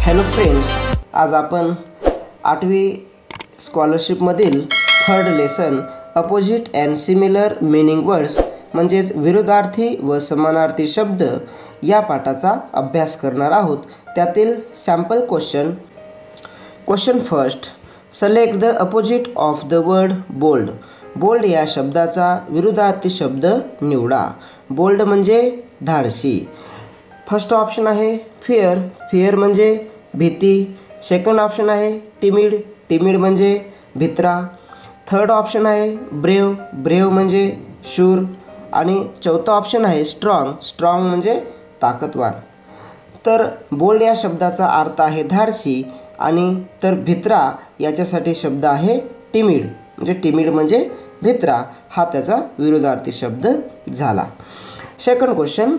Hello friends, आज आपण 8वी स्कॉलरशिपमधील 3rd lesson opposite and similar meaning words म्हणजेच विरुद्धार्थी व समानार्थी शब्द या पाठाचा अभ्यास करणार आहोत। त्यातील sample question first, select the opposite of the word bold. Bold या शब्दाचा विरुद्धार्थी शब्द निवडा। बोल्ड म्हणजे धाडसी। फर्स्ट ऑप्शन आहे फिअर। फिअर म्हणजे भीती। सेकंड ऑप्शन आहे टिमिड। टिमिड म्हणजे भित्रा। थर्ड ऑप्शन आहे ब्रेव। ब्रेव म्हणजे शूर। आणि चौथा ऑप्शन आहे स्ट्रॉंग। स्ट्रॉंग म्हणजे ताकदवान। तर बोल्ड या शब्दाचा अर्थ आहे धाडसी आणि तर भित्रा याच्यासाठी शब्द आहे टिमिड। म्हणजे टिमिड म्हणजे भित्रा हा त्याचा विरुद्धार्थी शब्द झाला। Second question,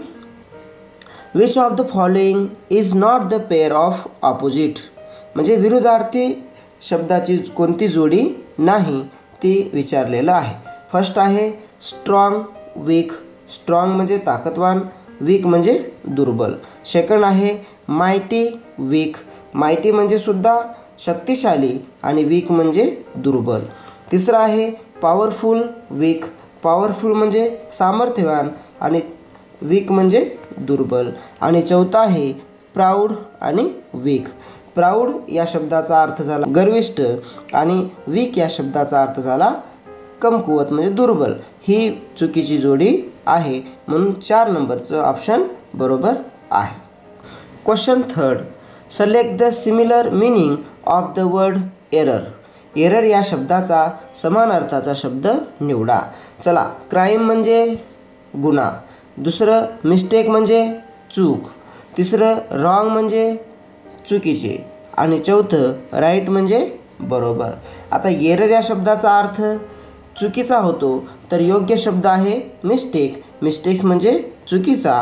which of the following is not the pair of opposite. म्हणजे विरुद्धार्थी शब्दाची कोणती जोडी नाही ती विचारलेलं आहे। फर्स्ट आहे स्ट्रॉंग वीक। स्ट्रॉंग म्हणजे ताकदवान, वीक म्हणजे दुर्बल। सेकंड आहे मायटी वीक। मायटी म्हणजे सुद्धा शक्तिशाली आणि वीक म्हणजे दुर्बल। तिसरा आहे पॉवरफुल वीक। पॉवरफुल म्हणजे सामर्थ्यवान आणि वीक म्हणजे दुर्बल। आणि चौथा आहे प्राऊड आणि वीक। प्राऊड या शब्दाचा अर्थ झाला गर्विष्ठ आणि वीक या शब्दाचा अर्थ झाला कमकुवत म्हणजे दुर्बल। ही चुकीची जोडी आहे, म्हणून 4 नंबरचं ऑप्शन बरोबर आहे। Question third, select the similar meaning of the word error. Error या शब्दाचा समान अर्थाचा शब्द निवडा। चला, क्राईम म्हणजे गुन्हा। दुसरं मिस्टेक म्हणजे चूक। तिसरं रॉंग म्हणजे चुकीचे आणि चौथं राईट म्हणजे बरोबर। आता एरर या शब्दाचा अर्थ चुकीचा होतो तर योग्य शब्द आहे मिस्टेक। मिस्टेक म्हणजे चुकीचा।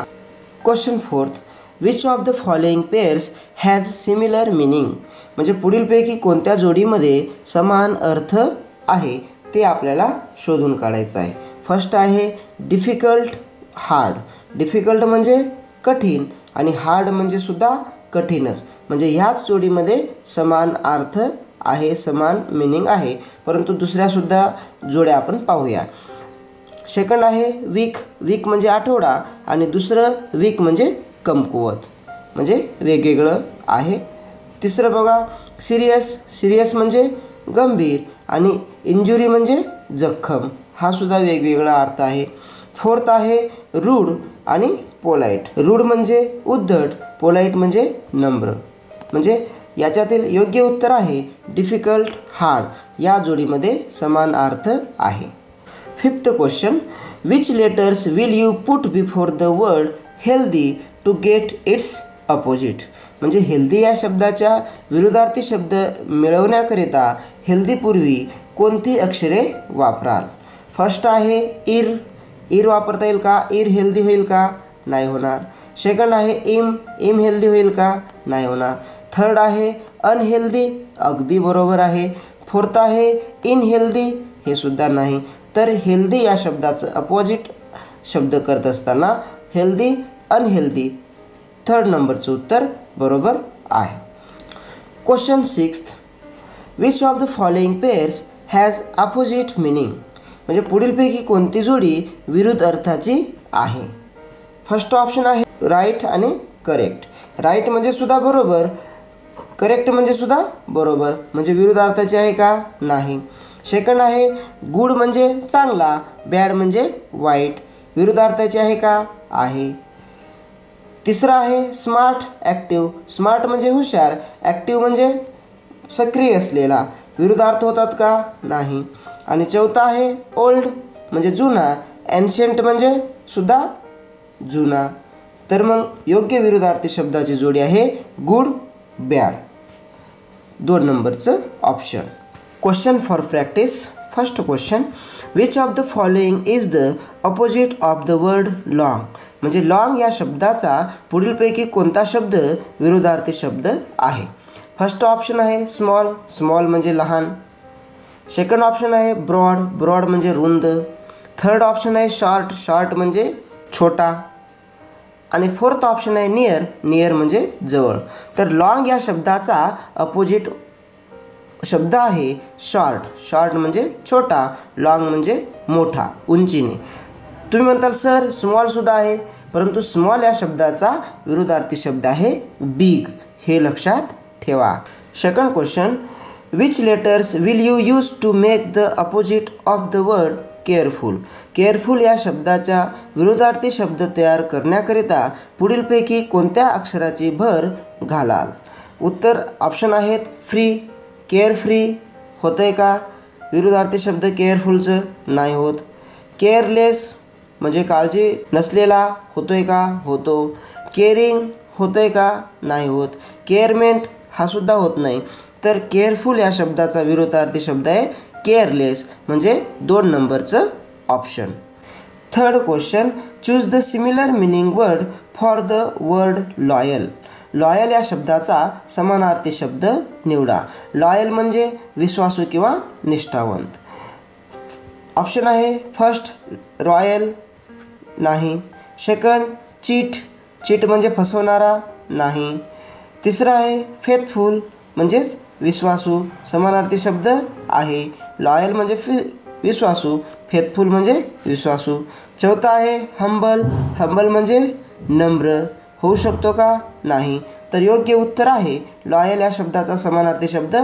Question fourth, which of the following pairs has similar meaning. म्हणजे पुढीलपैकी कोणत्या जोडीमध्ये समान अर्थ आहे ते आपल्याला शोधून काढायचं आहे। फर्स्ट आहे डिफिकल्ट हार्ड। डिफिकल्ट म्हणजे कठीण आणि हार्ड म्हणजे सुद्धा कठीणच। म्हणजे ह्याच जोडीमध्ये समान अर्थ आहे, समान मीनिंग आहे। परंतु दुसऱ्या सुद्धा जोड्या आपण पाहूया। सेकंड आहे वीक। वीक म्हणजे आठवडा आणि दुसरं वीक म्हणजे कमकुवत, म्हणजे वेगवेगळं आहे। तिसरं बघा सिरियस। सिरियस म्हणजे गंभीर आणि इंजुरी म्हणजे जखम, हा सुद्धा वेगवेगळा अर्थ आहे। फोर्थ आहे रूड आणि पोलाईट। रूड म्हणजे उद्धट, पोलाईट म्हणजे नम्र। म्हणजे याच्यातील योग्य उत्तर आहे डिफिकल्ट हार्ड या जोडीमध्ये समान अर्थ आहे। Fifth question, which letters will you put before the word healthy to get its opposite. म्हणजे हेल्दी या शब्दाच्या विरुद्धार्थी शब्द मिळवण्याकरिता हेल्दीपूर्वी कोणती अक्षरे वापराल। फर्स्ट आहे इर। इर वापरता येईल का? इर हेल्दी होईल का? नाही होणार। सेकंड आहे इम। इम हेल्दी होईल का? नाही होणार। थर्ड आहे अनहेल्दी, अगदी बरोबर आहे। फोर्थ आहे इनहेल्दी, हे सुद्धा नाही। तर हेल्दी या शब्दाचं अपोजिट शब्द करत असताना हेल्दी, अनहेल्दी, 3rd नंबरचं उत्तर बरोबर आहे। Question sixth, which of the following pairs has opposite meaning. म्हणजे पुढीलपैकी कोणती जोडी विरुद्ध अर्थाची आहे। फर्स्ट ऑप्शन आहे राईट आणि करेक्ट। राईट म्हणजे सुद्धा बरोबर, करेक्ट म्हणजे सुद्धा बरोबर, म्हणजे विरुद्ध अर्थाची आहे का? नाही। सेकंड आहे गुड म्हणजे चांगला, बॅड म्हणजे वाईट, विरुद्ध अर्थाची आहे का? आहे। तिसरं आहे स्मार्ट ॲक्टिव्ह। स्मार्ट म्हणजे हुशार, ॲक्टिव्ह म्हणजे सक्रिय असलेला, विरुद्ध अर्थ होतात का? नाही। आणि चौथा आहे ओल्ड म्हणजे जुना, एन्शियंट म्हणजे सुद्धा जुना। तर मग योग्य विरुद्धार्थी शब्दाची जोडी आहे गुड बॅड, 2 नंबरचं option. Question for practice. First question, which of the following is the opposite of the word long. म्हणजे लॉंग या शब्दाचा पुढीलपैकी कोणता शब्द विरुद्धार्थी शब्द आहे। फर्स्ट ऑप्शन आहे स्मॉल। स्मॉल म्हणजे लहान। सेकंड ऑप्शन आहे ब्रॉड। ब्रॉड म्हणजे रुंद। थर्ड ऑप्शन आहे शॉर्ट। शॉर्ट म्हणजे छोटा। आणि फोर्थ ऑप्शन आहे नियर. नियर म्हणजे जवळ. तर लॉंग या शब्दाचा अपोजिट शब्द आहे शॉर्ट. शॉर्ट म्हणजे छोटा, लॉंग म्हणजे मोठा, उंचीने. तुम्ही म्हणताल सर स्मॉलसुद्धा आहे, परंतु स्मॉल या शब्दाचा विरुद्धार्थी शब्द आहे बिग. हे लक्षात ठेवा. Second question, which letters will you use to make the opposite of the word careful. Careful या शब्दाच्या विरुद्धार्थी शब्द तयार करण्याकरिता पुढीलपैकी कोणत्या अक्षराची भर घालाल. उत्तर ऑप्शन आहेत फ्री, केअरफ्री होतंय का विरुद्धार्थी शब्द केअरफुलचं? नाही होत. केअरलेस म्हणजे काळजी नसलेला होतोय का? होतो. केअरिंग होतंय का? नाही होत. केअरमेंट हा सुद्धा होत नाही. तर केअरफुल या शब्दाचा विरुद्धार्थी शब्द आहे केअरलेस, म्हणजे 2 नंबरचं option. Third question, choose the similar meaning word for the word loyal. Loyal या शब्दाचा समानार्थी शब्द निवडा. लॉयल म्हणजे विश्वासू किंवा निष्ठावंत. ऑप्शन आहे फर्स्ट रॉयल, नाही. सेकंड चीट, चीट म्हणजे फसवणारा, नाही. तिसरा आहे फेथफुल म्हणजेच विश्वासू, समानार्थी शब्द आहे. लॉयल म्हणजे विश्वासू, फेथफुल म्हणजे विश्वासू. चौथा आहे हंबल, हंबल म्हणजे नम्र, होऊ शकतो का? नाही. तर योग्य उत्तर आहे लॉयल या शब्दाचा समानार्थी शब्द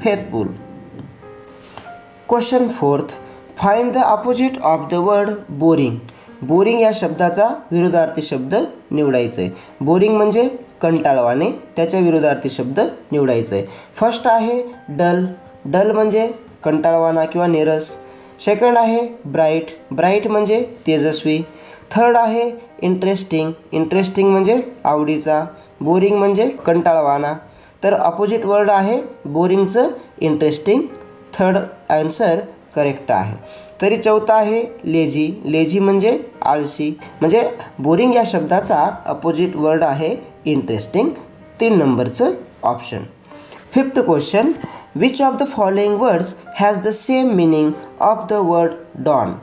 faithful. Question fourth, find the opposite of the word boring. Boring या शब्दाचा विरुद्धार्थी शब्द निवडायचं आहे. बोरिंग म्हणजे कंटाळवाणे, त्याच्या विरुद्धार्थी शब्द निवडायचं आहे. फर्स्ट आहे डल, डल म्हणजे कंटाळवाणा किंवा नीरस. सेकंड आहे ब्राईट, ब्राईट म्हणजे तेजस्वी. थर्ड आहे इंटरेस्टिंग, इंटरेस्टिंग म्हणजे आवडीचा. बोरिंग म्हणजे कंटाळवाणा. तर अपोजिट वर्ड आहे बोरिंगचं इंटरेस्टिंग. थर्ड आन्सर करेक्ट आहे. तरी चौथा आहे लेझी, लेझी म्हणजे आळशी. म्हणजे बोरिंग या शब्दाचा अपोजिट वर्ड आहे इंटरेस्टिंग. 3 नंबरचं option. Fifth question, which of the following words has the same meaning of the word dawn.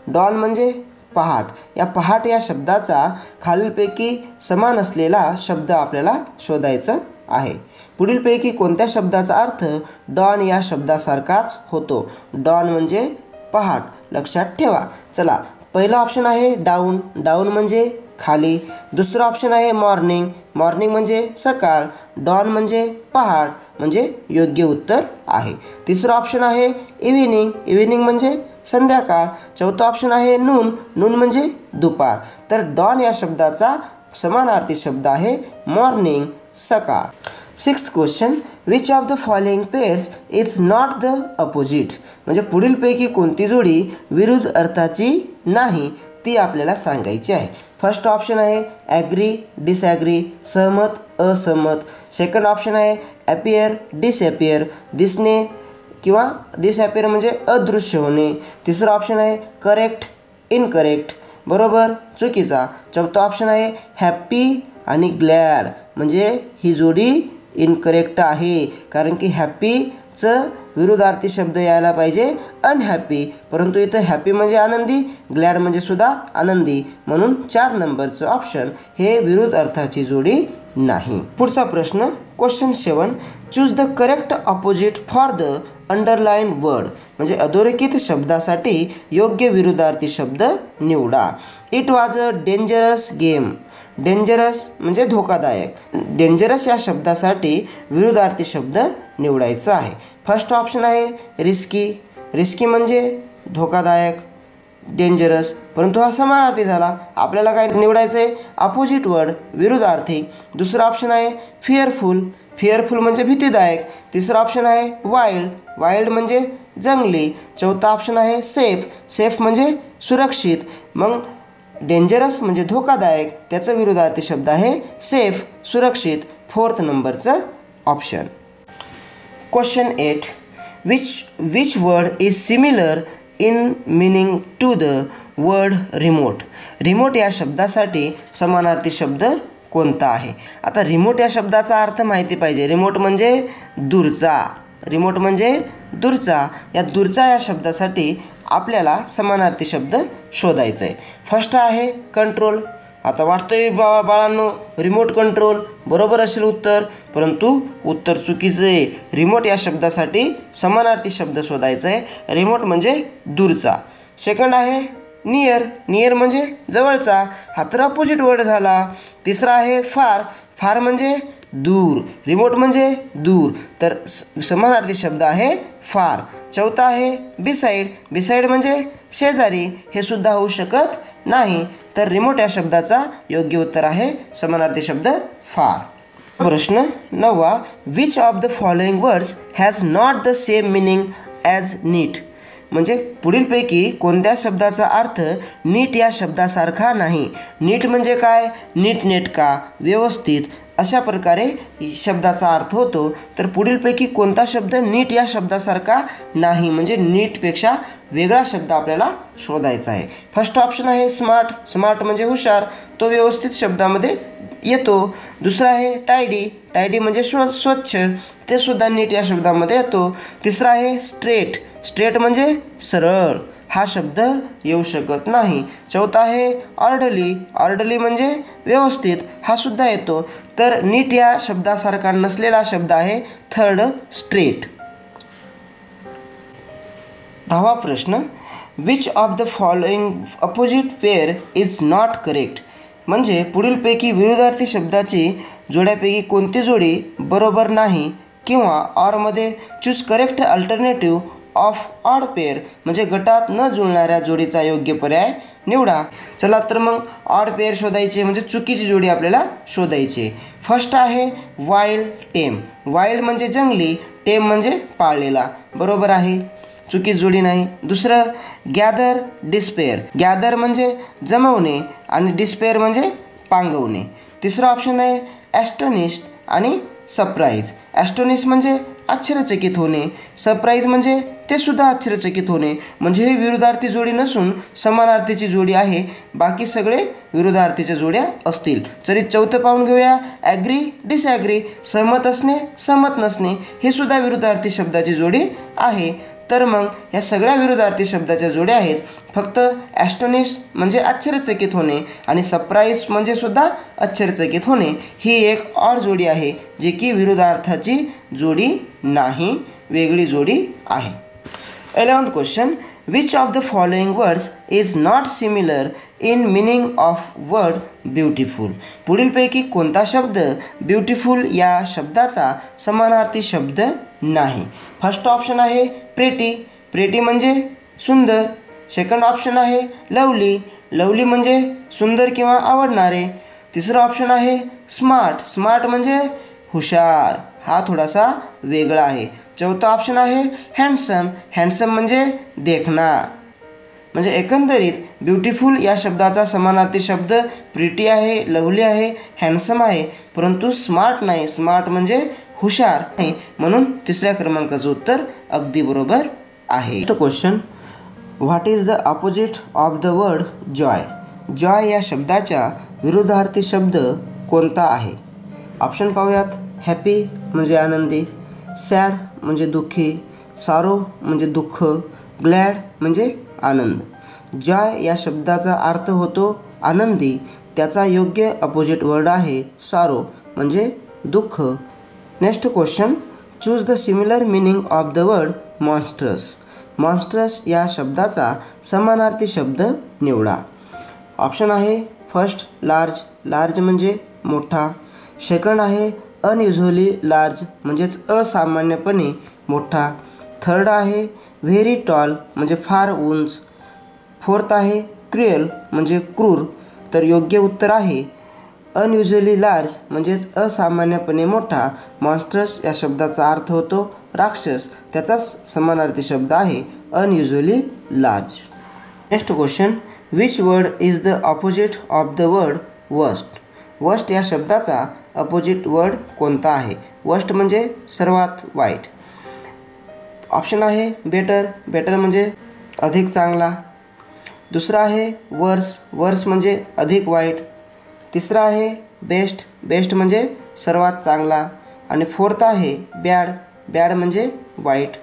Dawn म्हणजे पहाट. या पहाट या शब्दाचा खालीलपैकी समान असलेला शब्द आपल्याला शोधायचा आहे. पुढीलपैकी कोणत्या शब्दाचा अर्थ डॉन या शब्दासारखाच होतो. डॉन म्हणजे पहाट, लक्षात ठेवा. चला, पहिला ऑप्शन आहे डाऊन, डाऊन म्हणजे खाली. दुसरा ऑप्शन आहे मॉर्निंग, मॉर्निंग म्हणजे सकाळ. डॉन म्हणजे पहाट, म्हणजे योग्य उत्तर आहे. तिसरा ऑप्शन आहे इव्हिनिंग, इव्हिनिंग म्हणजे संध्याकाळ. चौथा ऑप्शन आहे नून, नून म्हणजे दुपार. तर डॉन या शब्दाचा समानार्थी शब्द आहे मॉर्निंग, सकाळ. Sixth question, which of the following pairs is not the opposite. म्हणजे पुढीलपैकी कोणती जोडी विरुद्ध अर्थाची नाही ती आपल्याला सांगायची आहे. फर्स्ट ऑप्शन आहे ॲग्री, डिसॲग्री, सहमत, असहमत. सेकंड ऑप्शन आहे ॲपियर, डिसॲपियर, दिसणे किंवा डिसॲपियर म्हणजे अदृश्य होणे. तिसरा ऑप्शन आहे करेक्ट, इनकरेक्ट, बरोबर, चुकीचा. चौथा ऑप्शन आहे हॅप्पी आणि ग्लॅड, म्हणजे ही जोडी इनकरेक्ट आहे. कारण की हॅप्पीचं विरुद्धार्थी शब्द यायला पाहिजे अनहॅपी, परंतु इथं हॅपी म्हणजे आनंदी, ग्लॅड म्हणजे सुद्धा आनंदी. म्हणून 4 नंबरचं ऑप्शन हे विरुद्ध अर्थाची जोडी नाही. पुढचा प्रश्न, question 7, choose the correct opposite for the underline word. म्हणजे अधोरेखित शब्दासाठी योग्य विरुद्धार्थी शब्द निवडा. It was a dangerous game. Dangerous म्हणजे धोकादायक. डेंजरस या शब्दासाठी विरुद्धार्थी शब्द निवडायचा आहे. फर्स्ट ऑप्शन आहे रिस्की, रिस्की म्हणजे धोकादायक, डेंजरस, परंतु हा समानार्थी झाला. आपल्याला काय निवडायचं आहे? अपोजिट वर्ड, विरुद्धार्थी. दुसरा ऑप्शन आहे फिअरफुल, फिअरफुल म्हणजे भीतीदायक. तिसरा ऑप्शन आहे वाईल्ड, वाईल्ड म्हणजे जंगली. चौथा ऑप्शन आहे सेफ, सेफ म्हणजे सुरक्षित. मग डेंजरस म्हणजे धोकादायक, त्याचं विरुद्धार्थी शब्द आहे सेफ, सुरक्षित. 4th नंबरचं option. Question 8, which word is similar in meaning to the word remote. Remote या शब्दासाठी समानार्थी शब्द कोणता आहे? आता रिमोट या शब्दाचा अर्थ माहिती पाहिजे. रिमोट म्हणजे दूरचा, रिमोट म्हणजे दूरचा. या दूरचा या शब्दासाठी आपल्याला समानार्थी शब्द शोधायचा आहे. फर्स्ट आहे कंट्रोल, आता वाटतंय बाळांनो रिमोट कंट्रोल बरोबर असेल उत्तर, परंतु उत्तर चुकीचं आहे. रिमोट या शब्दासाठी समानार्थी शब्द शोधायचा आहे. रिमोट म्हणजे दूरचा. सेकंड आहे नियर. नियर म्हणजे जवळचा. हा तर अपोजिट वर्ड झाला. तिसरा आहे फार. फार म्हणजे दूर. रिमोट म्हणजे दूर, तर समानार्थी शब्द आहे फार. चौथा आहे बिसाईड. बिसाईड म्हणजे शेजारी. हे सुद्धा होऊ शकत नाही, तर रिमोट या शब्दाचा योग्य उत्तर आहे समानार्थी शब्द फार. प्रश्न 9. Which of the following words has not the same meaning as neat. म्हणजे पुढीलपैकी कोणत्या शब्दाचा अर्थ नीट या शब्दासारखा नाही. नीट म्हणजे काय? नीटनेटका, व्यवस्थित अशा प्रकारे शब्दाचा अर्थ होतो. तर पुढीलपैकी कोणता शब्द नीट या शब्दासारखा नाही, म्हणजे नीटपेक्षा वेगळा शब्द आपल्याला शोधायचा आहे. फर्स्ट ऑप्शन आहे स्मार्ट. स्मार्ट म्हणजे हुशार, तो व्यवस्थित शब्दामध्ये येतो. दुसरा आहे टायडी. टायडी म्हणजे स्वच्छ, ते सुद्धा नीट या शब्दामध्ये येतो. तिसरा आहे स्ट्रेट. स्ट्रेट म्हणजे सरळ, हा शब्द येऊ शकत नाही. चौथा आहे ऑर्डरली. ऑर्डरली म्हणजे व्यवस्थित, हा सुद्धा येतो. तर नीट या शब्दासारखा नसलेला शब्द आहे थर्ड स्ट्रेट. 10वा प्रश्न. Which of the following opposite pair is not correct. म्हणजे पुढीलपैकी विरुद्धार्थी शब्दाची जोड्यापैकी कोणती जोडी बरोबर नाही, किंवा ऑरमध्ये choose correct alternative of odd pair म्हणजे गटात न जुळणाऱ्या जोडीचा योग्य पर्याय निवडा. चला तर मग ऑड पेअर शोधायचे, म्हणजे चुकीची जोडी आपल्याला शोधायची. फर्स्ट आहे वाईल्ड टेम. वाईल्ड म्हणजे जंगली, टेम म्हणजे पाळलेला, बरोबर आहे, चुकीची जोडी नाही. दुसरं गॅदर डिस्पेअर. गॅदर म्हणजे जमवणे आणि डिस्पेअर म्हणजे पांगवणे. तिसरं ऑप्शन आहे ॲस्टोनिश्ड आणि सरप्राईज. ॲस्टोनिश म्हणजे आश्चर्यचकित होणे, सरप्राईज म्हणजे ते सुद्धा आश्चर्यचकित होणे. म्हणजे हे विरुद्धार्थी जोडी नसून समानार्थीची जोडी आहे. बाकी सगळे विरुद्धार्थीच्या जोड्या असतील. तरी चौथं पाहून घेऊया. Agree disagree. सहमत असणे, सहमत नसणे, हे सुद्धा विरुद्धार्थी शब्दाची जोडी आहे. तर मग या सगळ्या विरुद्धार्थी शब्दाच्या जोड्या आहेत. फक्त ॲस्टोनिश म्हणजे आश्चर्यचकित होणे आणि सरप्राईज म्हणजे सुद्धा आश्चर्यचकित होणे, ही एक ऑड जोडी आहे, जी की विरुद्धार्थाची जोडी नाही, वेगळी जोडी आहे. 11th question. Which of the following words is not similar in meaning of word beautiful. पुढीलपैकी कोणता शब्द ब्युटिफुल या शब्दाचा समानार्थी शब्द नाही. फर्स्ट ऑप्शन आहे प्रेटी. प्रेटी म्हणजे सुंदर. सेकंड ऑप्शन आहे लवली. लवली म्हणजे सुंदर किंवा आवडणारे. तिसरं ऑप्शन आहे स्मार्ट. स्मार्ट म्हणजे हुशार, हा थोडासा वेगळा आहे. चौथा ऑप्शन आहे हँडसम. हँडसम म्हणजे देखणा. म्हणजे एकंदरीत ब्युटिफुल या शब्दाचा समानार्थी शब्द प्रिटी आहे, लवली आहे, हँडसम आहे, परंतु स्मार्ट नाही. स्मार्ट म्हणजे हुशार नाही, म्हणून तिसऱ्या क्रमांकाचं उत्तर अगदी बरोबर आहे. Question. What is the opposite of the word Joy. Joy या शब्दाच्या विरुद्धार्थी शब्द कोणता आहे. ऑप्शन पाहूयात. हॅपी म्हणजे आनंदी, सॅड म्हणजे दुःखी, सॉरो म्हणजे दुःख, ग्लॅड म्हणजे आनंद. जॉय या शब्दाचा अर्थ होतो आनंदी. त्याचा योग्य अपोजिट वर्ड आहे सॉरो म्हणजे दुःख. Next question. Choose the similar meaning of the word monstrous. Monstrous या शब्दाचा समानार्थी शब्द निवडा. ऑप्शन आहे फर्स्ट लार्ज. लार्ज म्हणजे मोठा. सेकंड आहे अनयुज्युअली लार्ज म्हणजेच असामान्यपणे मोठा. थर्ड आहे व्हेरी टॉल म्हणजे फार उंच. फोर्थ आहे क्रुएल म्हणजे क्रूर. तर योग्य उत्तर आहे अनयुज्युअली लार्ज म्हणजेच असामान्यपणे मोठा. मॉन्स्ट्रस या शब्दाचा अर्थ होतो राक्षस. त्याचाच समानार्थी शब्द आहे unusually large. Next question. Which word is the opposite of the word worst. Worst या शब्दाचा अपोजिट वर्ड कोणता आहे. वर्स्ट म्हणजे सर्वात वाईट. ऑप्शन आहे बेटर. बेटर म्हणजे अधिक चांगला. दुसरा आहे वर्स. वर्स म्हणजे अधिक वाईट. तिसरा आहे बेस्ट. बेस्ट म्हणजे सर्वात चांगला. आणि फोर्थ आहे बॅड. बॅड म्हणजे वाईट.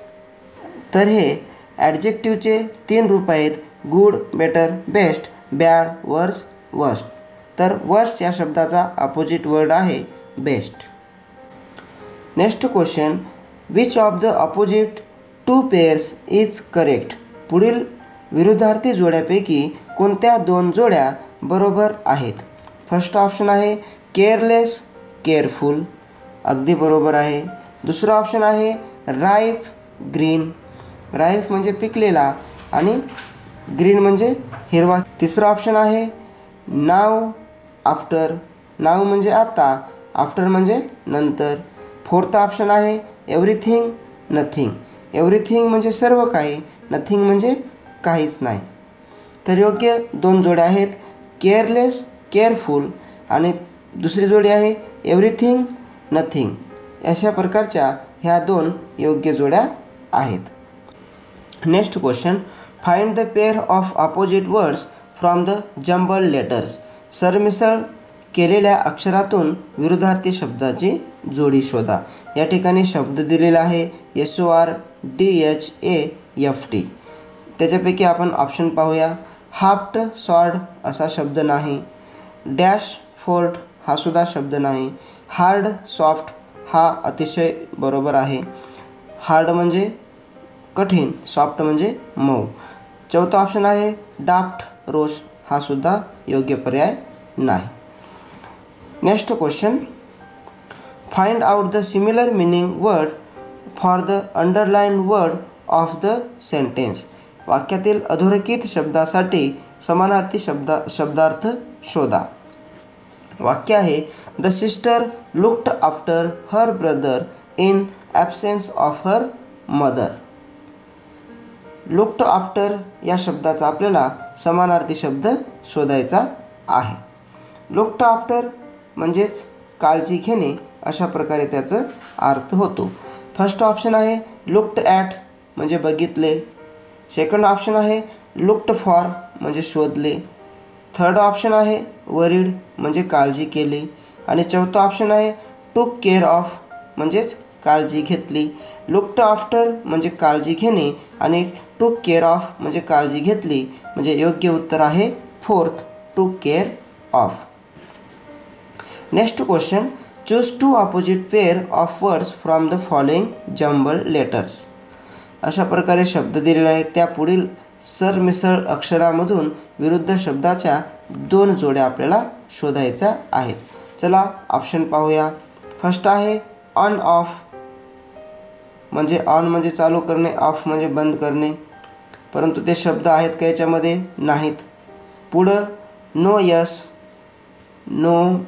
तर हे ॲडजेक्टिव्हचे 3 रूप आहेत. गुड, बेटर, बेस्ट, बॅड, वर्स, वर्स्ट. तर वर्स्ट या शब्दाचा अपोजिट वर्ड आहे best. Next question, which of the opposite to pairs is correct? पुढील विरुद्धार्थी जोड्यापैकी कोणत्या दोन जोड्या बरोबर आहेत? फर्स्ट ऑप्शन आहे केअरलेस केअरफुल, अगदी बरोबर आहे. दुसरा ऑप्शन आहे राईप ग्रीन, राईप म्हणजे पिकलेला आणि ग्रीन म्हणजे हिरवा. तिसरा ऑप्शन आहे नाव आफ्टर, नाव म्हणजे आता, आफ्टर म्हणजे नंतर. फोर्थ ऑप्शन आहे एव्हरीथिंग नथिंग, एव्हरीथिंग म्हणजे सर्व काही, नथिंग म्हणजे काहीच नाही. तर योग्य दोन जोड्या आहेत केअरलेस केअरफुल आणि दुसरी जोडी आहे एव्हरीथिंग नथिंग. अशा प्रकारच्या ह्या दोन योग्य जोड्या आहेत. Next question, find the pair of opposite words from the jumble letters. सरमिसळ केलेल्या अक्षरातून विरुद्धार्थी शब्दाची जोडी शोधा. या ठिकाणी शब्द दिलेला आहे SORDHAFT. त्याच्यापैकी आपण ऑप्शन पाहूया. हाफ्ट सॉर्ड असा शब्द नाही, डॅश फोर्ट हा सुद्धा शब्द नाही, हार्ड सॉफ्ट हा अतिशय बरोबर आहे. हार्ड म्हणजे कठीण, सॉफ्ट म्हणजे मऊ. चौथा ऑप्शन आहे डाफ्ट रोष हा सुद्धा योग्य पर्याय नाही. Next question, find out the similar meaning word for the underline word of the sentence. वाक्यातील अधोरेखित शब्दासाठी समानार्थी शब्दार्थ शोधा. वाक्य आहे the sister looked after her brother in absence of her mother. Looked after या शब्दाचा आपल्याला समानार्थी शब्द शोधायचा आहे. लुक्ड आफ्टर म्हणजेच काळजी घेणे अशा प्रकारे त्याचा अर्थ होतो. फर्स्ट ऑप्शन आहे लुक्ड ॲट म्हणजे बघितले. सेकंड ऑप्शन आहे लुक्ड फॉर म्हणजे शोधले. थर्ड ऑप्शन आहे वरीड म्हणजे काळजी केली. आणि चौथा ऑप्शन आहे टूक केअर ऑफ म्हणजेच काळजी घेतली. लुक्ड आफ्टर म्हणजे काळजी घेणे आणि टूक केअर ऑफ म्हणजे काळजी घेतली, म्हणजे योग्य उत्तर आहे fourth, took care of. Next question, choose two opposite pair of words from the following jumble letters. अशा प्रकारे शब्द दिलेले आहेत. त्या पुढील सरमिसळ अक्षरामधून विरुद्ध शब्दाच्या दोन जोड्या आपल्याला शोधायच्या आहेत. चला ऑप्शन पाहूया. फर्स्ट आहे ऑन ऑफ, म्हणजे ऑन म्हणजे चालू करणे, ऑफ म्हणजे बंद करणे, परंतु ते शब्द आहेत का याच्यामध्ये? नाहीत. पुढं नो यस, नो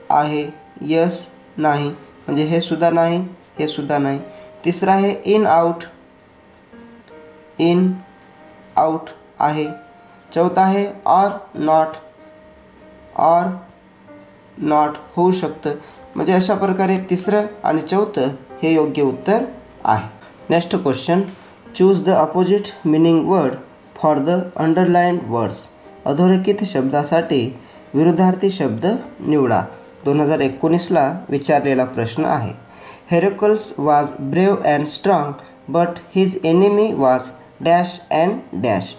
आहे, यस नाही, म्हणजे हे सुद्धा नाही, हे सुद्धा नाही. तिसरं आहे इन आउट, इन आउट आहे. चौथा आहे ऑर नॉट, ऑर नॉट होऊ शकतं, म्हणजे अशा प्रकारे तिसरं आणि चौथं हे योग्य उत्तर आहे. Next question, choose the opposite meaning word for the underlined words. अधोरेखित शब्दासाठी विरुद्धार्थी शब्द निवडा. 2019ला विचारलेला प्रश्न आहे. Heracles was brave and strong but his enemy was dash and dash.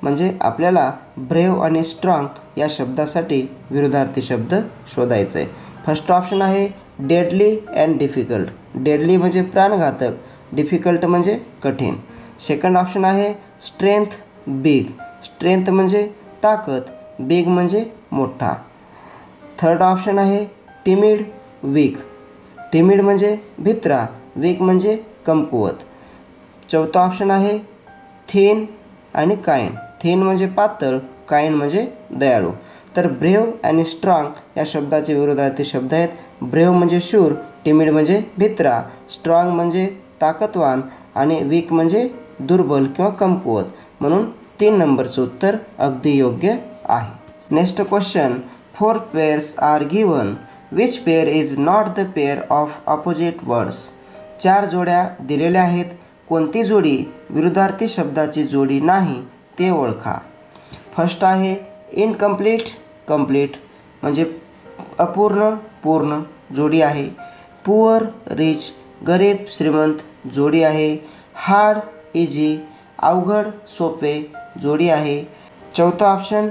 म्हणजे आपल्याला ब्रेव आणि स्ट्रॉंग या शब्दासाठी विरुद्धार्थी शब्द शोधायचा आहे. फर्स्ट ऑप्शन आहे डेडली अँड डिफिकल्ट. डेडली म्हणजे प्राणघातक, डिफिकल्ट म्हणजे कठीण. सेकंड ऑप्शन आहे स्ट्रेंथ बिग. स्ट्रेंथ म्हणजे ताकद, बिग म्हणजे मोठा. थर्ड ऑप्शन आहे टिमिड वीक. टिमिड म्हणजे भित्रा, वीक म्हणजे कमकुवत. चौथा ऑप्शन आहे थिन आणि काइंड. थिन म्हणजे पातळ, काइंड म्हणजे दयाळू. तर ब्रेव आणि स्ट्रॉंग या शब्दाचे विरुद्धार्थी शब्द आहेत. ब्रेव म्हणजे शूर, टिमिड म्हणजे भित्रा, स्ट्रॉंग म्हणजे ताकदवान आणि वीक म्हणजे दुर्बल किंवा कमकुवत. म्हणून 3 नंबरचं उत्तर अगदी योग्य आहे. Next question, 4 pairs are given, which pair is not the pair of opposite words. 4 जोड्या दिलेल्या आहेत, कोणती जोडी विरुद्धार्थी शब्दाची जोडी नाही ते ओळखा. फर्स्ट आहे इनकम्प्लीट कंप्लीट, म्हणजे अपूर्ण पूर्ण जोडी आहे. पुअर रिच, गरीब श्रीमंत जोडी आहे. हार्ड इझी, अवघड सोपे जोडी आहे. चौथा ऑप्शन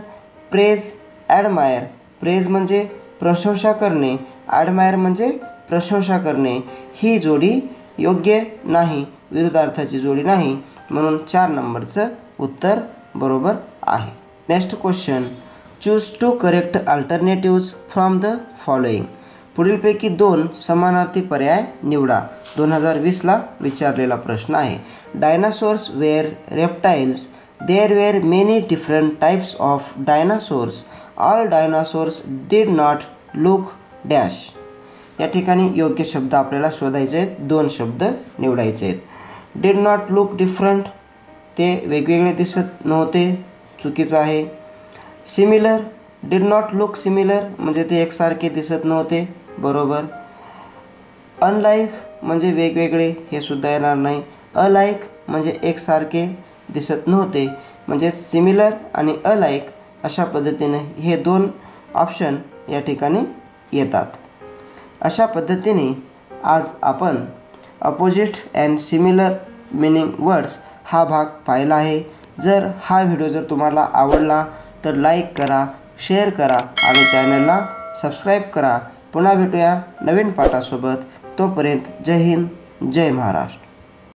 प्रेज ॲडमायर, प्रेज म्हणजे प्रशंसा करणे, ॲडमायर म्हणजे प्रशंसा करणे, ही जोडी योग्य नाही, विरुद्धार्थाची जोडी नाही, म्हणून 4 नंबरचं उत्तर बरोबर आहे. Next question, choose 2 correct alternatives from the following. पुढीलपैकी 2 समानार्थी पर्याय निवडा. 2020ला विचारलेला प्रश्न आहे. Dinosaurs were reptiles. There were many different types of dinosaurs. All dinosaurs did not look dash. या ठिकाणी योग्य शब्द आपल्याला शोधायचे आहेत. 2 शब्द निवडायचे आहेत. डिड नॉट लुक डिफरंट, ते वेगवेगळे दिसत नव्हते, चुकीचं आहे. Similar, did not look similar म्हणजे ते एकसारखे दिसत नव्हते, बरोबर. अनलाईक म्हणजे वेगवेगळे, हे सुद्धा येणार नाही. अलाईक म्हणजे एकसारखे दिसत नव्हते, म्हणजे सिमिलर आणि अलाईक अशा पद्धतीने हे 2 ऑप्शन या ठिकाणी येतात. अशा पद्धतीने आज आपण opposite and similar meaning words हा भाग पाहिला आहे. जर हा व्हिडिओ जर तुम्हाला आवडला तर लाईक करा, शेअर करा आणि चॅनलला सबस्क्राईब करा. पुन्हा भेटूया नवीन पाठासोबत. तोपर्यंत जय हिंद, जय महाराष्ट्र.